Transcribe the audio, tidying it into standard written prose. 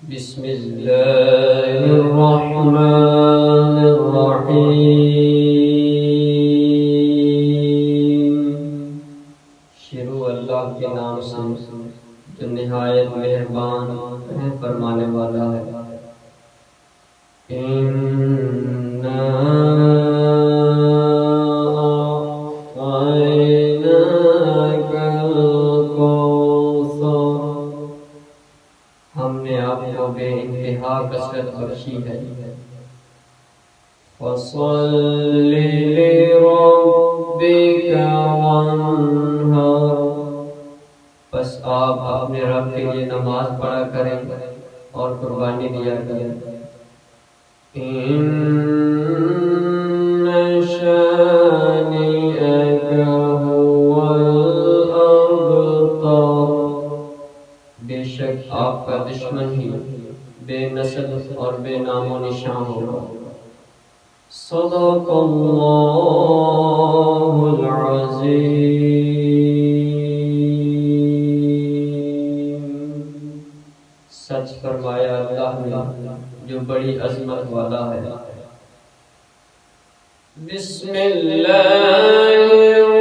बिस्मिल्लाहिर्रहमानिर्रहीम। शुरू अल्लाह के नाम से जो निहायत मेहरबान रहम फरमाने वाला है। इन्ना अअतैनाकल कौसर, हमने आपको बेइंतहा कसरत बख्शी है। फसल्लि लिरब्बिका वन्हर, बस आप अपने रब के लिए नमाज पढ़ा करें और कुर्बानी दिया करें। इन्ना शानिअका हुवल अबतर, बेशक आपका दुश्मन ही बेनस्ल और बेनामो निशान होगा। सदक़ल्लाहुल अज़ीम, सच फरमाया अल्लाह ने जो बड़ी अज़मत वाला है। बिस्मिल्लाहिर्रहमानिर्रहीम।